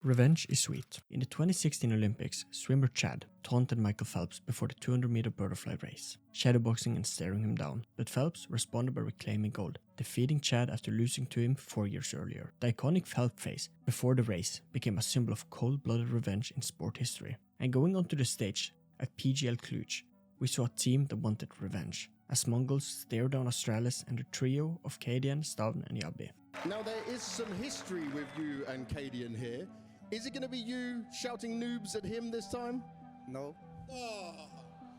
Revenge is sweet. In the 2016 Olympics, swimmer Chad taunted Michael Phelps before the 200-meter butterfly race, shadowboxing and staring him down, but Phelps responded by reclaiming gold, defeating Chad after losing to him 4 years earlier. The iconic Phelps face before the race became a symbol of cold-blooded revenge in sport history. And going onto the stage at PGL CLUJ, we saw a team that wanted revenge, as Mongolz stared down Astralis and the trio of cadiaN, Stavn and Jabbi. Now there is some history with you and cadiaN here. Is it going to be you shouting noobs at him this time? No. Oh.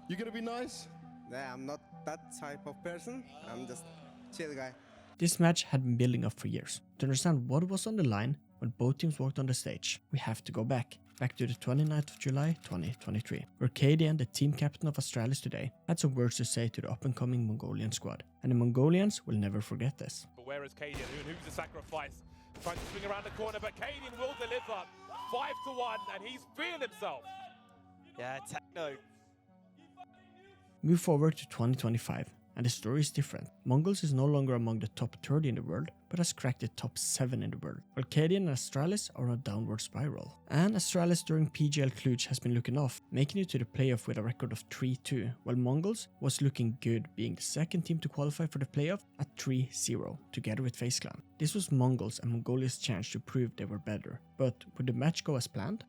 You going to be nice? Yeah, I'm not that type of person. I'm just chill guy. This match had been building up for years. To understand what was on the line when both teams walked on the stage, we have to go back to the 29th of July 2023, where cadiaN, the team captain of Astralis today, had some words to say to the up-and-coming Mongolian squad. And the Mongolians will never forget this. But where is cadiaN? Who's the sacrifice? Trying to swing around the corner, but cadiaN will deliver. 5-1, and he's feeling himself. Yeah, techno. Move forward to 2025, and the story is different. Mongolz is no longer among the top 30 in the world, but has cracked the top 7 in the world, while cadiaN and Astralis are on a downward spiral. And Astralis during PGL CLUJ has been looking off, making it to the playoff with a record of 3-2, while Mongolz was looking good, being the second team to qualify for the playoff at 3-0, together with FaZe Clan. This was Mongolz and Mongolia's chance to prove they were better, but would the match go as planned?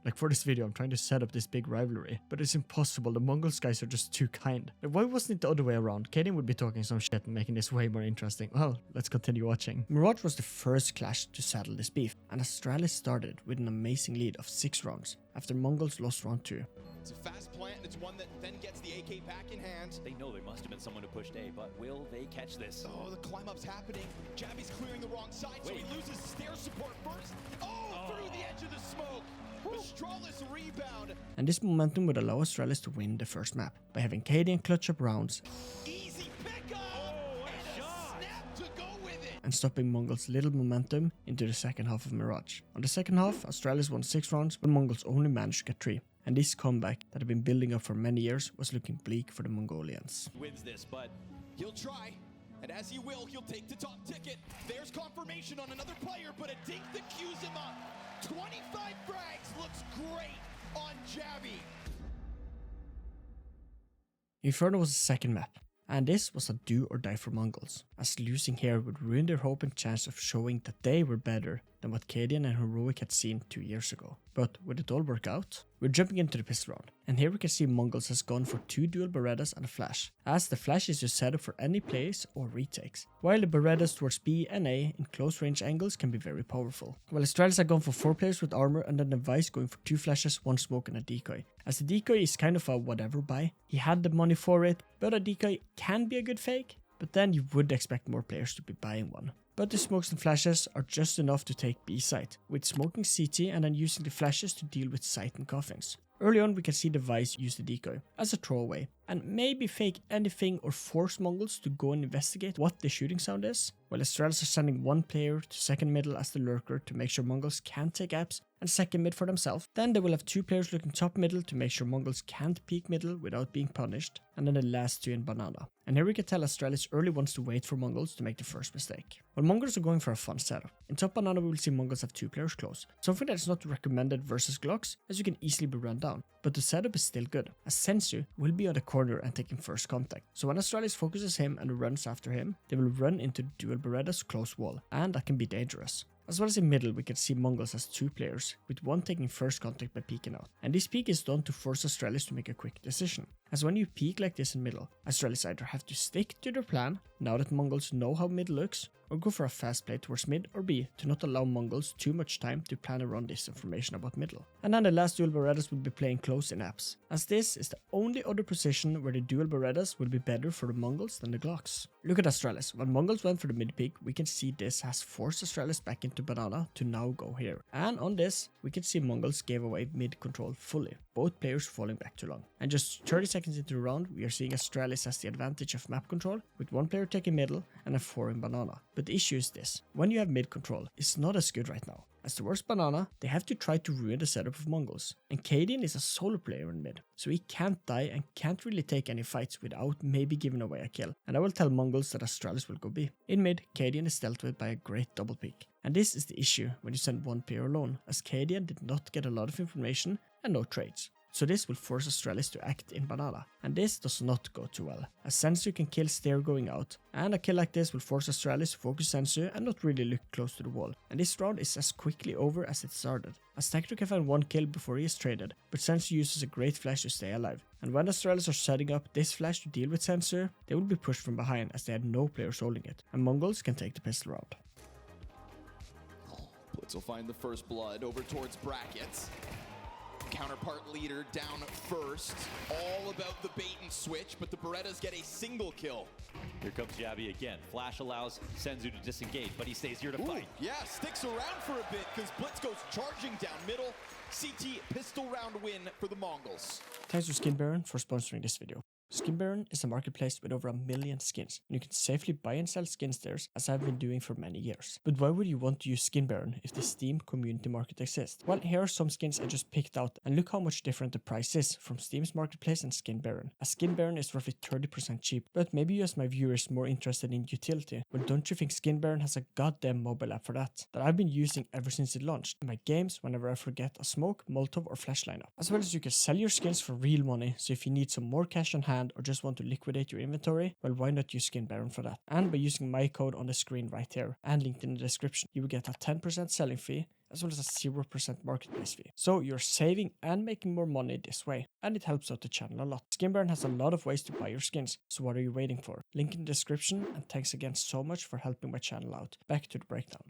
Like for this video, I'm trying to set up this big rivalry, but it's impossible. The Mongolz guys are just too kind. Like, why wasn't it the other way around? cadiaN would be talking some shit and making this way more interesting. Well, let's continue watching. Mirage was the first clash to settle this beef, and Astralis started with an amazing lead of 6 rounds after Mongolz lost round 2. It's a fast plant, and it's one that then gets the AK back in hand. They know there must have been someone who pushed A, but will they catch this? Oh, the climb up's happening. Jabbi's clearing the wrong side, so he loses stair support first. Oh, through the edge of the smoke. Astralis rebound. And this momentum would allow Astralis to win the first map by having cadiaN clutch up rounds. Easy pickup. Oh, and a snap to go with it. And stopping Mongolz' little momentum into the second half of Mirage. On the second half, Astralis won 6 rounds, but Mongolz only managed to get 3. And this comeback that had been building up for many years was looking bleak for the Mongolians. Wins this, but he'll try. And as he will, he'll take the top ticket. There's confirmation on another player, but a dink that cues him up. 25 frags looks great on Jabbi. Inferno was the second map, and this was a do or die for Mongolz, as losing here would ruin their hope and chance of showing that they were better than what cadiaN and Heroic had seen 2 years ago. But would it all work out? We're jumping into the pistol round, and here we can see Mongolz has gone for 2 dual Berettas and a flash, as the flash is just set up for any plays or retakes, while the Berettas towards B and A in close range angles can be very powerful. While Astralis had gone for 4 players with armor, and then the Vice going for 2 flashes, 1 smoke and a decoy. As the decoy is kind of a whatever buy, he had the money for it, but a decoy can be a good fake, but then you would expect more players to be buying one. But the smokes and flashes are just enough to take B site, with smoking CT and then using the flashes to deal with sight and coffins. Early on we can see the Vice use the decoy as a throwaway, and maybe fake anything or force Mongolz to go and investigate what the shooting sound is, while Astralis are sending 1 player to second middle as the lurker to make sure Mongolz can't take apps and second mid for themselves. Then they will have 2 players looking top middle to make sure Mongolz can't peek middle without being punished, and then the last 2 in banana. And here we can tell Astralis early wants to wait for Mongolz to make the first mistake. While Mongolz are going for a fun setup, in top banana we will see Mongolz have 2 players close, something that is not recommended versus Glocks, as you can easily be run down. But the setup is still good, as Sensu will be on the corner and taking first contact. So when Astralis focuses him and runs after him, they will run into the dual Beretta's close wall, and that can be dangerous. As well as in middle, we can see Mongolz has 2 players, with 1 taking first contact by peeking out. And this peek is done to force Astralis to make a quick decision. As when you peek like this in middle, Astralis either have to stick to their plan, now that Mongolz know how mid looks, or go for a fast play towards mid or B to not allow Mongolz too much time to plan around this information about middle. And then the last dual Berettas will be playing close in apps, as this is the only other position where the dual Berettas will be better for the Mongolz than the Glocks. Look at Astralis. When Mongolz went for the mid peek, we can see this has forced Astralis back into banana to now go here. And on this, we can see Mongolz gave away mid control fully, both players falling back too long. And just 30 seconds into the round, we are seeing Astralis has the advantage of map control, with 1 player taking middle and a 4 in banana. But the issue is this: when you have mid control, it's not as good right now, As towards Banana, they have to try to ruin the setup of Mongolz. And cadiaN is a solo player in mid, so he can't die and can't really take any fights without maybe giving away a kill. And I will tell Mongolz that Astralis will go B. In mid, cadiaN is dealt with by a great double peek. And this is the issue when you send one player alone, as cadiaN did not get a lot of information and no trades. So this will force Astralis to act in Banana, and this does not go too well, as Senzu can kill Stair going out, and a kill like this will force Astralis to focus Senzu and not really look close to the wall, and this round is as quickly over as it started, as Tector can find one kill before he is traded, but Senzu uses a great flash to stay alive, and when Astralis are setting up this flash to deal with Senzu, they will be pushed from behind as they had no players holding it, and Mongolz can take the pistol round. Blitz will find the first blood over towards brackets. Counterpart leader down first. All about the bait and switch, but the Berettas get a single kill. Here comes Jabbi again. Flash allows Senzu to disengage, but he stays here to fight. Yeah, sticks around for a bit because Blitz goes charging down middle. CT pistol round win for the Mongols. Thanks to Skinbaron for sponsoring this video. Skinbaron is a marketplace with over 1 million skins, and you can safely buy and sell skins there, as I've been doing for many years. But why would you want to use Skinbaron if the Steam community market exists? Well, here are some skins I just picked out, and look how much different the price is from Steam's marketplace and Skinbaron. As Skinbaron is roughly 30% cheap, but maybe you as my viewers more interested in utility. Well, don't you think Skinbaron has a goddamn mobile app for that I've been using ever since it launched in my games whenever I forget a smoke, molotov or flash lineup. As well as you can sell your skins for real money, so if you need some more cash on hand or just want to liquidate your inventory, well, why not use Skinbaron for that? And by using my code on the screen right here and linked in the description, you will get a 10% selling fee as well as a 0% marketplace fee. So you're saving and making more money this way, and it helps out the channel a lot. Skinbaron has a lot of ways to buy your skins, so what are you waiting for? Link in the description, and thanks again so much for helping my channel out. Back to the breakdown.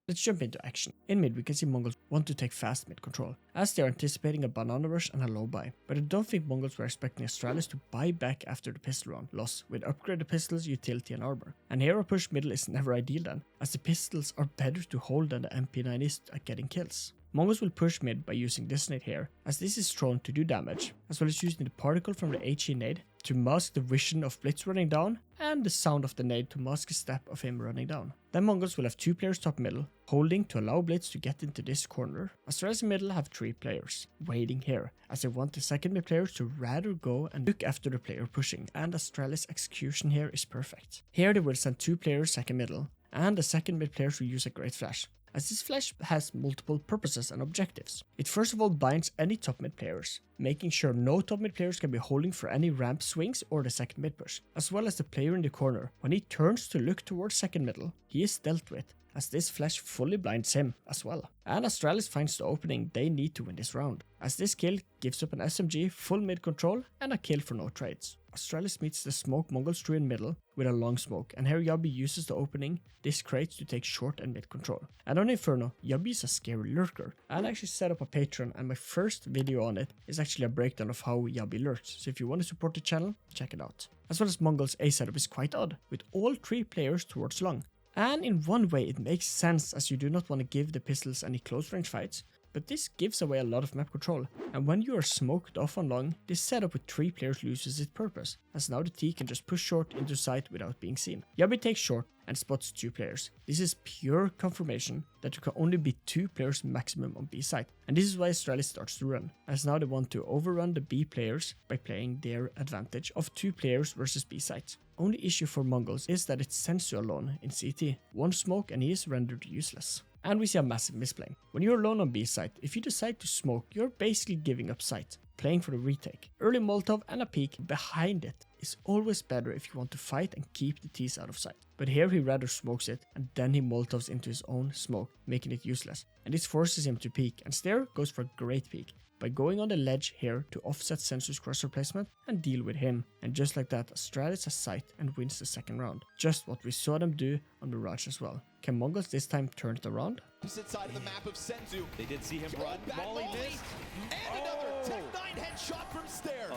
Let's jump into action. In mid, we can see Mongolz want to take fast mid control, as they are anticipating a banana rush and a low buy. But I don't think Mongolz were expecting Astralis to buy back after the pistol round loss, with upgraded pistols, utility and armor. And here a push middle is never ideal then, as the pistols are better to hold than the MP9 is at getting kills. Mongolz will push mid by using this nade here, as this is thrown to do damage, as well as using the particle from the HE nade to mask the vision of Blitz running down, and the sound of the nade to mask a step of him running down. Then Mongolz will have 2 players top middle, holding to allow Blitz to get into this corner. Astralis in middle have 3 players, waiting here, as they want the second mid players to rather go and look after the player pushing, and Astralis' execution here is perfect. Here they will send 2 players second middle, and the second mid players will use a great flash, as this flash has multiple purposes and objectives. It first of all binds any top mid players, making sure no top mid players can be holding for any ramp swings or the second mid push, as well as the player in the corner. When he turns to look towards second middle, he is dealt with, as this flash fully blinds him as well. And Astralis finds the opening they need to win this round, as this kill gives up an SMG, full mid control, and a kill for no trades. Astralis meets the smoke Mongolz through in middle with a long smoke, and here Jabbi uses the opening this creates to take short and mid control. And on Inferno, Jabbi is a scary lurker, and I actually set up a Patreon, and my first video on it is actually a breakdown of how Jabbi lurks, so if you want to support the channel, check it out. As well as Mongolz A setup is quite odd, with all 3 players towards long. And in one way it makes sense, as you do not want to give the pistols any close range fights, but this gives away a lot of map control, and when you are smoked off on long, this setup with 3 players loses its purpose, as now the T can just push short into sight without being seen. Jabbi takes short and spots 2 players. This is pure confirmation that there can only be 2 players maximum on B site, and this is why Astralis starts to run, as now they want to overrun the B players by playing their advantage of 2 players versus B site. Only issue for Mongolz is that it's Senzu alone in CT, 1 smoke and he is rendered useless. And we see a massive misplay. When you're alone on B site, if you decide to smoke, you're basically giving up sight, playing for the retake. Early molotov and a peek behind it is always better if you want to fight and keep the T's out of sight. But here he rather smokes it, and then he molotovs into his own smoke, making it useless. And this forces him to peek, and Stair goes for a great peek by going on the ledge here to offset Senzu's crosshair placement and deal with him. And just like that, Astralis has sight and wins the second round. Just what we saw them do on Mirage as well. Can Mongolz this time turn it around? Opposite side of the map of Senzu. They did see him run. Molly missed. And another Tech-9 headshot from Stair.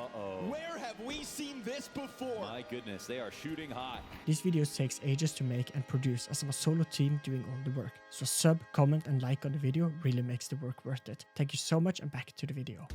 Where have we seen this before? My goodness, they are shooting hot. These videos takes ages to make and produce, as I'm a solo team doing all the work. So sub, comment and like on the video really makes the work worth it. Thank you so much, and back to the video.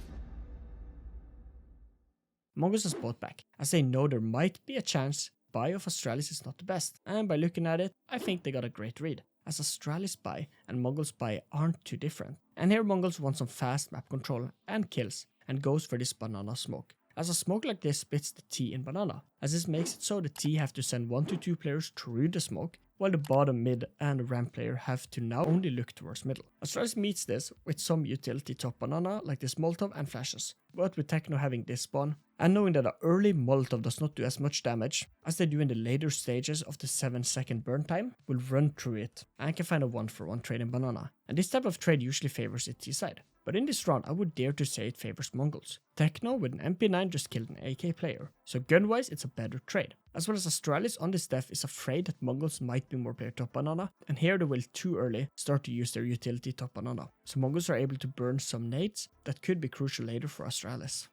Mongolz has bought back, as they know there might be a chance buy of Astralis is not the best, and by looking at it, I think they got a great read. as Astralis buy and Mongolz buy aren't too different. And here Mongolz wants some fast map control and kills and goes for this banana smoke, as a smoke like this splits the T in banana, as this makes it so the T have to send 1 to 2 players through the smoke, while the bottom, mid and ramp player have to now only look towards middle. Astralis meets this with some utility top banana like this Molotov and flashes, but with Techno having this spawn, and knowing that an early Molotov does not do as much damage as they do in the later stages of the 7-second burn time, will run through it and can find a 1-for-1 trade in banana, and this type of trade usually favors the T side. But in this round I would dare to say it favors Mongolz. Techno with an MP9 just killed an AK player, so gun-wise it's a better trade. As well as Astralis on this death is afraid that Mongolz might be more player top banana, and here they will too early start to use their utility top banana, so Mongolz are able to burn some nades that could be crucial later for Astralis.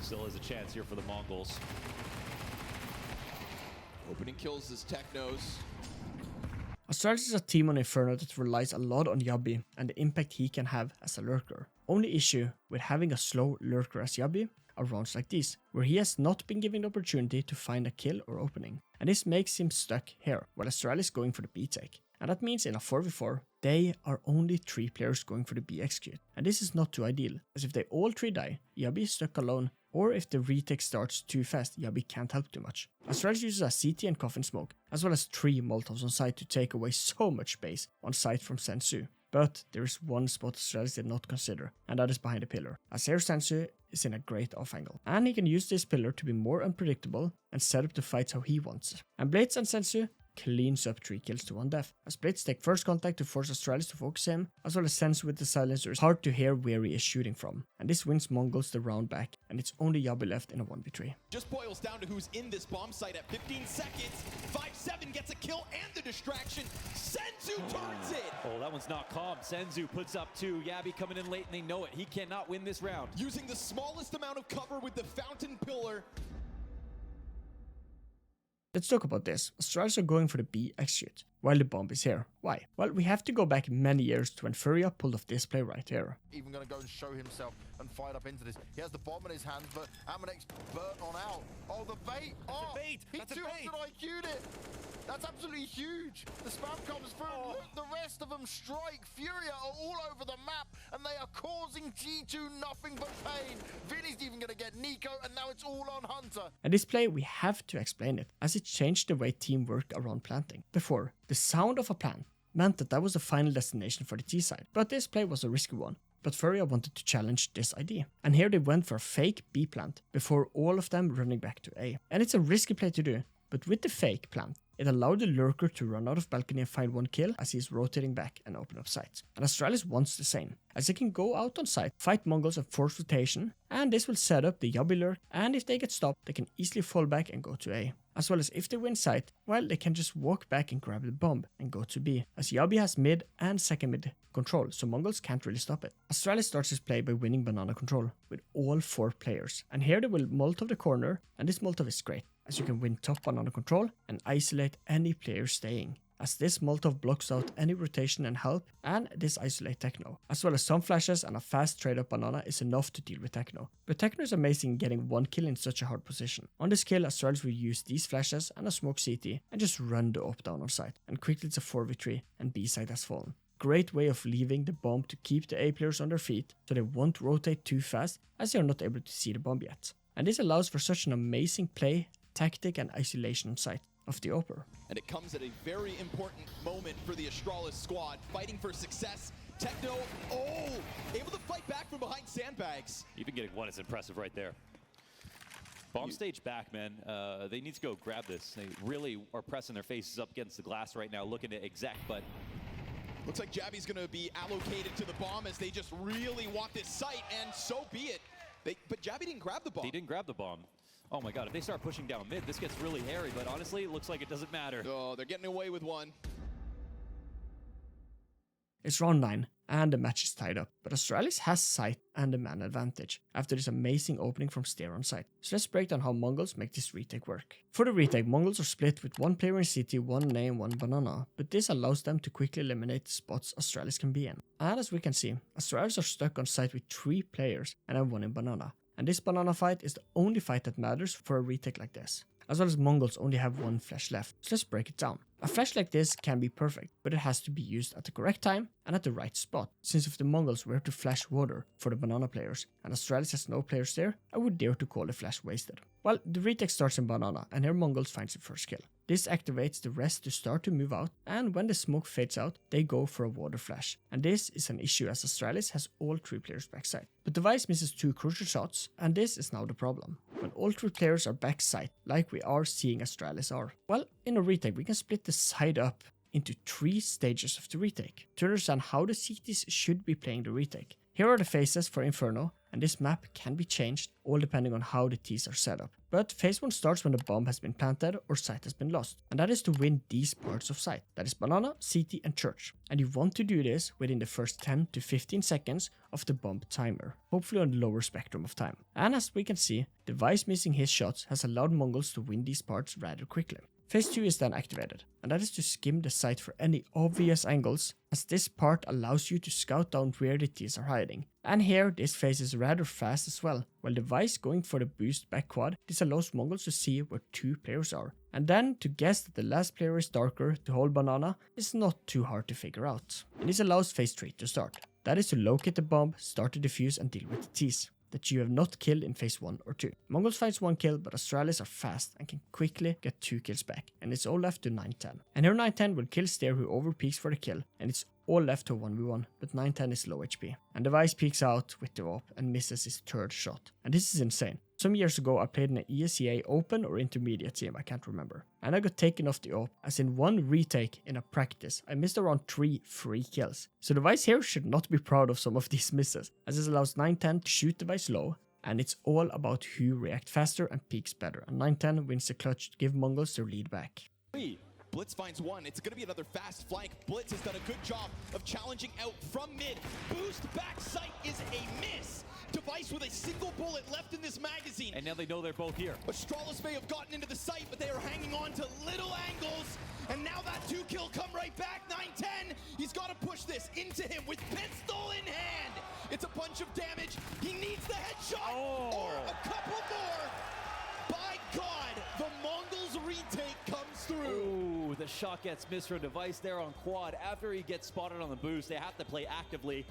Still has a chance here for the Mongolz. Opening kills is Techno's. Astralis is a team on Inferno that relies a lot on Jabbi and the impact he can have as a lurker. Only issue with having a slow lurker as Jabbi are rounds like these, where he has not been given the opportunity to find a kill or opening, and this makes him stuck here while Astralis is going for the B take. And that means in a 4v4, they are only 3 players going for the B execute, and this is not too ideal, as if they all 3 die, Jabbi is stuck alone, or if the retake starts too fast, Jabbi can't help too much. Astralis uses a CT and coffin smoke, as well as 3 Molotovs on site to take away so much space on site from Senzu. But there is one spot Astralis did not consider, and that is behind the pillar, as here Senzu is in a great off angle, and he can use this pillar to be more unpredictable and set up the fights how he wants. And Blades and Senzu cleans up 3 kills to 1 death, as Blades take first contact to force Astralis to focus him, as well as Senzu with the silencer is hard to hear where he is shooting from, and this wins Mongolz the round back, and it's only Jabbi left in a 1v3. Just boils down to who's in this bomb site at 15 seconds. 5-7 gets a kill and the distraction. Senzu turns it! Oh, that one's not calm. Senzu puts up 2. Jabbi coming in late and they know it. He cannot win this round. Using the smallest amount of cover with the fountain pillar. Let's talk about this. Astralis are going for the B execute, while the bomb is here. Why? Well, we have to go back many years to when Furia pulled off this play right here. Even going to go and show himself and fight up into this. He has the bomb in his hands, but Amanek's burnt on out. Oh, the bait! Oh, bait. he That's a 200 bait. IQ'd it! That's absolutely huge! The spam comes through. Oh. Look, the rest of them strike. Furia are all over the map, and they are causing G2 nothing but pain. Vinny's even going to get Nico, and now it's all on Hunter. And this play, we have to explain it, as it changed the way team worked around planting. Before, the sound of a plant meant that was the final destination for the T side, but this play was a risky one. But Furia wanted to challenge this idea, and here they went for a fake B plant before all of them running back to A. And it's a risky play to do, but with the fake plant, it allowed the lurker to run out of balcony and find 1 kill as he is rotating back and open up sight. And Astralis wants the same, as they can go out on site, fight Mongolz and force rotation, and this will set up the Jabbi lurk, and if they get stopped, they can easily fall back and go to A. As well as if they win site, well, they can just walk back and grab the bomb and go to B, as Jabbi has mid and second mid control, so Mongolz can't really stop it. Astralis starts his play by winning banana control with all 4 players, and here they will Molotov the corner, and this Molotov is great, as you can win top banana control and isolate any player staying, as this Molotov blocks out any rotation and help, and this isolate Techno, as well as some flashes and a fast trade up banana is enough to deal with Techno. But Techno is amazing getting 1 kill in such a hard position. On this kill, Astralis will use these flashes and a smoke CT and just run the op down on site, and quickly it's a 4v3 and B side has fallen. Great way of leaving the bomb to keep the A players on their feet, so they won't rotate too fast as they are not able to see the bomb yet. And this allows for such an amazing play, tactic and isolation on site of the Oper. And it comes at a very important moment for the Astralis squad, fighting for success. Techno, able to fight back from behind sandbags. Even getting 1 is impressive right there. Bomb stage back, man. They need to go grab this. They really are pressing their faces up against the glass right now, looking to exec, but Looks like Jabbi's going to be allocated to the bomb as they just really want this site, and so be it. But Jabbi didn't grab the bomb. he didn't grab the bomb. Oh my god, if they start pushing down mid, this gets really hairy, but honestly, it looks like it doesn't matter. Oh, they're getting away with 1. It's round 9, and the match is tied up, but Astralis has sight and the man advantage after this amazing opening from Stair on site. So let's break down how Mongolz make this retake work. For the retake, Mongolz are split with 1 player in CT, 1 A and 1 banana, but this allows them to quickly eliminate the spots Astralis can be in. And as we can see, Astralis are stuck on site with 3 players and have 1 in banana. And this banana fight is the only fight that matters for a retake like this. As well as Mongolz only have 1 flash left, so let's break it down. A flash like this can be perfect, but it has to be used at the correct time and at the right spot, since if the Mongolz were to flash water for the banana players and Astralis has no players there, I would dare to call the flash wasted. Well, the retake starts in banana and here Mongolz finds the first kill. This activates the rest to start to move out, and when the smoke fades out, they go for a water flash. And this is an issue as Astralis has all 3 players backside. But Device misses 2 crucial shots, and this is now the problem. When all 3 players are backside, like we are seeing Astralis are. Well, in a retake we can split the side up into 3 stages of the retake, to understand how the CTs should be playing the retake. Here are the phases for Inferno, and this map can be changed, all depending on how the Ts are set up. But phase 1 starts when the bomb has been planted or site has been lost, and that is to win these parts of site. That is banana, CT and church. And you want to do this within the first 10 to 15 seconds of the bomb timer, hopefully on the lower spectrum of time. And as we can see, Device missing his shots has allowed Mongolz to win these parts rather quickly. Phase 2 is then activated, and that is to skim the site for any obvious angles, as this part allows you to scout down where the Ts are hiding. And here this phase is rather fast as well, while Device going for the boost back quad, this allows Mongolz to see where 2 players are. And then to guess that the last player is darker to hold banana is not too hard to figure out. And this allows phase 3 to start. That is to locate the bomb, start to defuse and deal with the Ts that you have not killed in phase 1 or 2. Mongolz finds 1 kill, but Astralis are fast and can quickly get 2 kills back, and it's all left to 910. And here 910 will kill Stair who overpeaks for the kill, and it's all left to 1v1, but 910 is low HP. And Device peeks out with the AWP and misses his 3rd shot. And this is insane. Some years ago I played in an ESEA open or intermediate team, I can't remember. And I got taken off the AWP, as in one retake in a practice I missed around 3 free kills. So Device here should not be proud of some of these misses, as this allows 910 to shoot Device low, and it's all about who reacts faster and peaks better. And 910 wins the clutch to give Mongolz their lead back. Blitz finds 1. It's going to be another fast flank. Blitz has done a good job of challenging out from mid. Boost back sight is a miss. Device with a single bullet left in this magazine. And now they know they're both here. Astralis may have gotten into the site, but they are hanging on to little angles. And now that 2 kill come right back. 910, he's got to push this into him with pistol in hand. It's a bunch of damage. He needs the headshot or a couple more. By God, the Mongolz retake comes through. Ooh, the shot gets missed from Device there on quad. After he gets spotted on the boost, they have to play actively.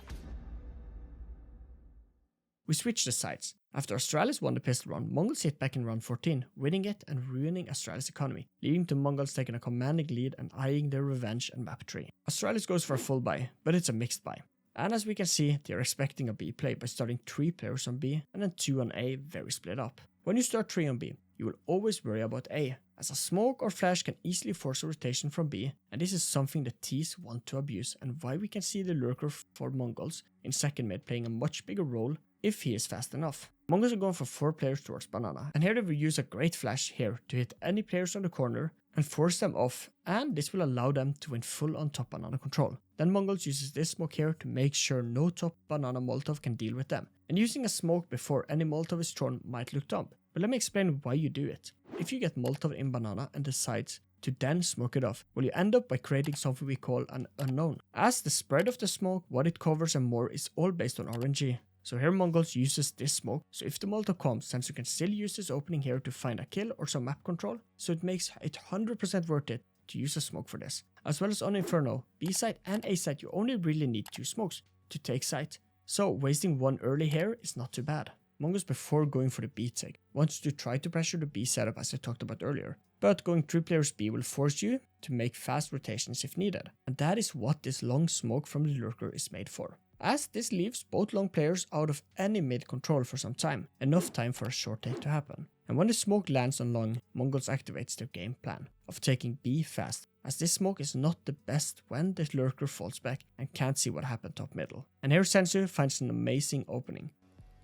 We switch the sides. After Astralis won the pistol round, Mongolz hit back in round 14, winning it and ruining Astralis' economy, leading to Mongolz taking a commanding lead and eyeing their revenge in map 3. Astralis goes for a full buy, but it's a mixed buy. And as we can see, they are expecting a B play by starting 3 players on B and then 2 on A, very split up. When you start 3 on B, you will always worry about A, as a smoke or flash can easily force a rotation from B, and this is something the Ts want to abuse, and why we can see the lurker for Mongolz in second mid playing a much bigger role if he is fast enough. Mongolz are going for 4 players towards banana, and here they will use a great flash here to hit any players on the corner and force them off, and this will allow them to win full on top banana control. Then Mongolz uses this smoke here to make sure no top banana Molotov can deal with them, and using a smoke before any Molotov is thrown might look dumb, but let me explain why you do it. If you get Molotov in banana and decides to then smoke it off, well, you end up by creating something we call an unknown, as the spread of the smoke, what it covers and more is all based on RNG. So here Mongolz uses this smoke, so if the Molotov comes, since you can still use this opening here to find a kill or some map control, so it makes it 100% worth it to use a smoke for this. As well as on Inferno, B side and A side you only really need 2 smokes to take site, so wasting 1 early here is not too bad. Mongolz before going for the B take wants to try to pressure the B setup as I talked about earlier, but going 3 players B will force you to make fast rotations if needed, and that is what this long smoke from the lurker is made for, as this leaves both long players out of any mid control for some time, enough time for a short take to happen. And when the smoke lands on long, Mongolz activates their game plan of taking B fast, as this smoke is not the best when the lurker falls back and can't see what happened top middle. And here Sensu finds an amazing opening.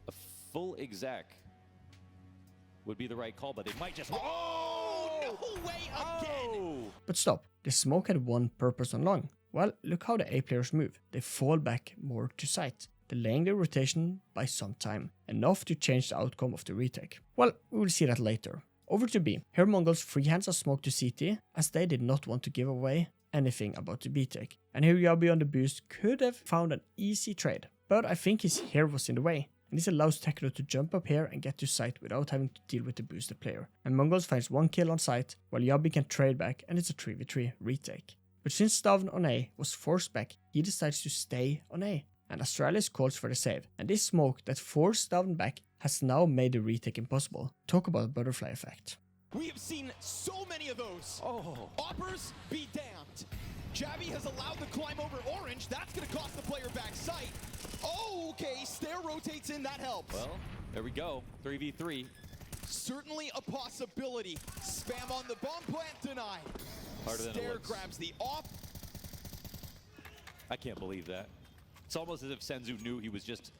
A full exec would be the right call, but they might just... Oh, no way again! But stop, the smoke had one purpose on long. Well, look how the A players move. They fall back more to site, delaying their rotation by some time, enough to change the outcome of the retake. Well, we will see that later. Over to B. Here Mongolz freehands a smoke to CT, as they did not want to give away anything about the B take. And here Jabbi on the boost could have found an easy trade, but I think his hair was in the way, and this allows Techno to jump up here and get to site without having to deal with the boosted player. And Mongolz finds 1 kill on site, while Jabbi can trade back and it's a 3v3 retake. But since Stavn on A was forced back, he decides to stay on A, and Astralis calls for the save, and this smoke that forced Stavn back has now made the retake impossible. Talk about a butterfly effect. We have seen so many of those. Oppers be damned. Jabbi has allowed the climb over orange. That's going to cost the player back sight. Oh, okay. Stair rotates in. That helps. Well, there we go. 3v3. Certainly a possibility. Spam on the bomb plant denied. Harder than it Stair looks. grabs the off. I can't believe that. It's almost as if Senzu knew he was just...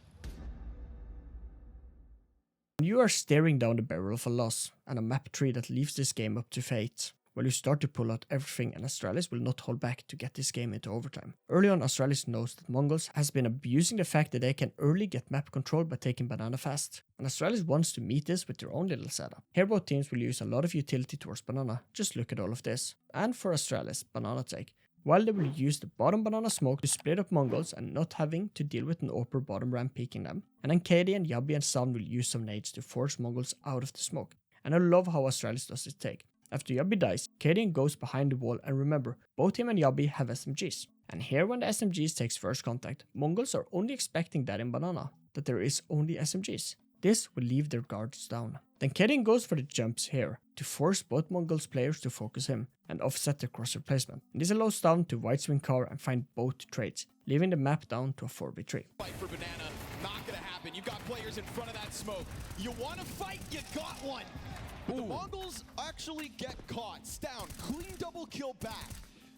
You are staring down the barrel of a loss, and a map tree that leaves this game up to fate. Well, you start to pull out everything, and Astralis will not hold back to get this game into overtime. Early on, Astralis knows that Mongolz has been abusing the fact that they can early get map control by taking banana fast, and Astralis wants to meet this with their own little setup. Here both teams will use a lot of utility towards banana, just look at all of this. And for Astralis, banana take. While they will use the bottom banana smoke to split up Mongolz and not having to deal with an upper bottom ramp peeking them. And then cadiaN, Jabbi and Stavn will use some nades to force Mongolz out of the smoke. And I love how Astralis does this take. After Jabbi dies, cadiaN goes behind the wall, and remember, both him and Jabbi have SMGs. And here when the SMGs takes first contact, Mongolz are only expecting that in banana, that there is only SMGs. This will leave their guards down. Then cadiaN goes for the jumps here, to force both Mongolz players to focus him, and offset their cross replacement. And this allows Stavn to white swing car and find both trades, leaving the map down to a 4v3. Fight for banana. Not gonna happen. You got players in front of that smoke. You want to fight? You got one. But the Mongolz actually get caught. Stavn, clean double kill back.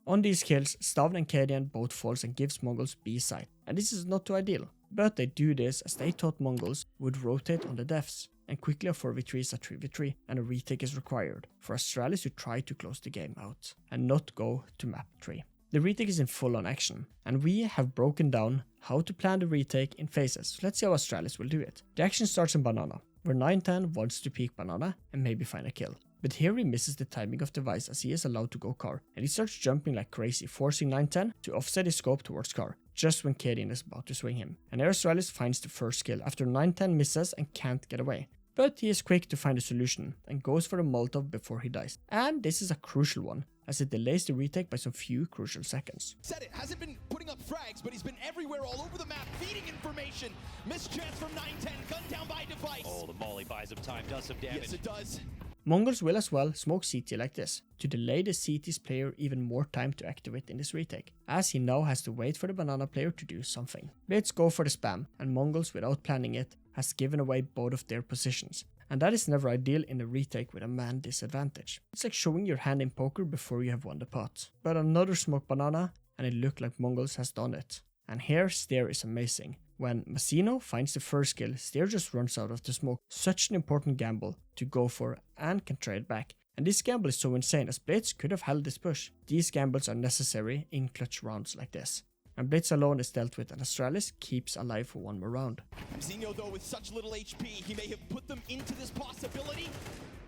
On these kills, Stavn and cadiaN both falls and gives Mongolz B side, and this is not too ideal. But they do this as they thought Mongolz would rotate on the defs, and quickly a 4v3 is a 3v3, and a retake is required for Astralis to try to close the game out, and not go to map 3. The retake is in full on action, and we have broken down how to plan the retake in phases, so let's see how Astralis will do it. The action starts in banana, where 910 wants to peek banana and maybe find a kill. But here he misses the timing of the device as he is allowed to go car, and he starts jumping like crazy, forcing 910 to offset his scope towards car, just when cadiaN is about to swing him. And Astralis finds the first kill after 910 misses and can't get away. But he is quick to find a solution, and goes for the Molotov before he dies. And this is a crucial one, as it delays the retake by some few crucial seconds. Said it, hasn't been putting up frags, but he's been everywhere all over the map, feeding information. Missed chance from 910, gunned down by device. Oh, the molly buys him time, does some damage. Yes, it does. Mongolz will as well smoke CT like this, to delay the CT's player even more time to activate in this retake, as he now has to wait for the banana player to do something. Blitz go for the spam, and Mongolz, without planning it, has given away both of their positions, and that is never ideal in a retake with a man disadvantage. It's like showing your hand in poker before you have won the pot. But another smoke banana, and it looked like Mongolz has done it. And here Stair is amazing. When Masino finds the first kill, Stair just runs out of the smoke. Such an important gamble to go for and can trade back. And this gamble is so insane as Blitz could have held this push. These gambles are necessary in clutch rounds like this. And Blitz alone is dealt with, and Astralis keeps alive for one more round. Mzinho, though, with such little HP, he may have put them into this possibility,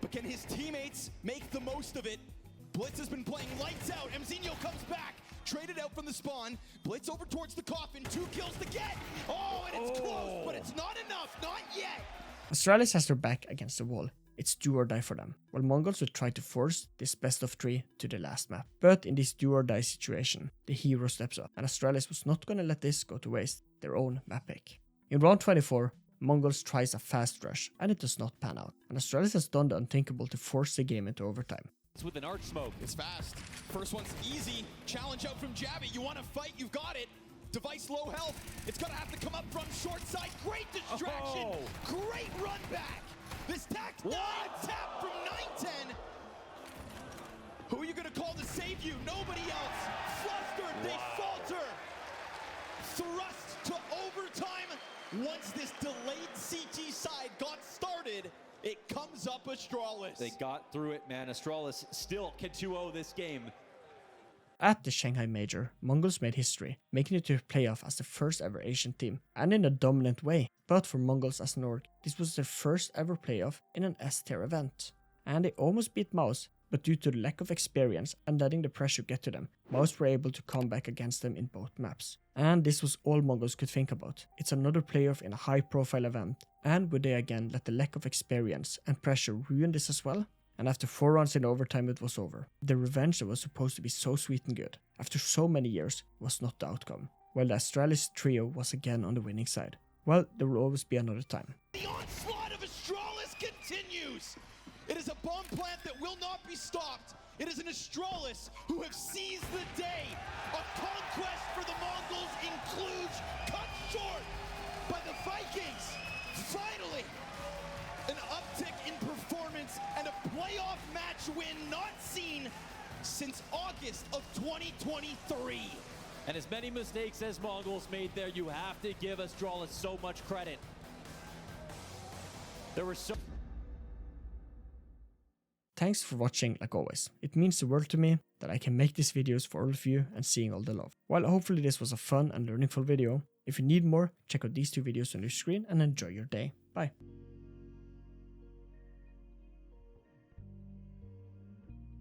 but can his teammates make the most of it? Blitz has been playing lights out. Mzinho comes back, traded out from the spawn. Blitz over towards the coffin, 2 kills to get. Oh, and it's close, but it's not enough, not yet. Astralis has their back against the wall. It's do or die for them, while Mongolz will try to force this best of 3 to the last map. But in this do or die situation, the hero steps up, and Astralis was not gonna let this go to waste, their own map pick. In round 24, Mongolz tries a fast rush, and it does not pan out, and Astralis has done the unthinkable to force the game into overtime. It's with an arch smoke. It's fast. First one's easy. Challenge out from Jabbi. You want to fight, you've got it. Device low health. It's gonna have to come up from short side. Great distraction. Great run back. This tact 9 tap from 910. Who are you gonna call to save you? Nobody else. Flustered, they falter. Thrust to overtime. Once this delayed CT side got started, it comes up Astralis. They got through it, man. Astralis still can 2-0 this game. At the Shanghai Major, Mongolz made history, making it to playoff as the first ever Asian team, and in a dominant way. But for Mongolz as an org, this was their first ever playoff in an S-tier event. And they almost beat Mouse, but due to the lack of experience and letting the pressure get to them, most were able to come back against them in both maps. And this was all Mongolz could think about. It's another playoff in a high profile event, and would they again let the lack of experience and pressure ruin this as well? And after 4 rounds in overtime it was over. The revenge that was supposed to be so sweet and good, after so many years, was not the outcome. While the Astralis trio was again on the winning side. Well, there will always be another time. The onslaught of Astralis continues! It is a bomb plant that will not be stopped. It is an Astralis who have seized the day. A conquest for the Mongols in CLUJ, cut short by the Vikings. Finally, an uptick in performance and a playoff match win not seen since August of 2023. And as many mistakes as Mongolz made there, you have to give Astralis so much credit. There were so... Thanks for watching like always. It means the world to me that I can make these videos for all of you and seeing all the love. While hopefully this was a fun and learningful video, if you need more, check out these 2 videos on your screen and enjoy your day. Bye.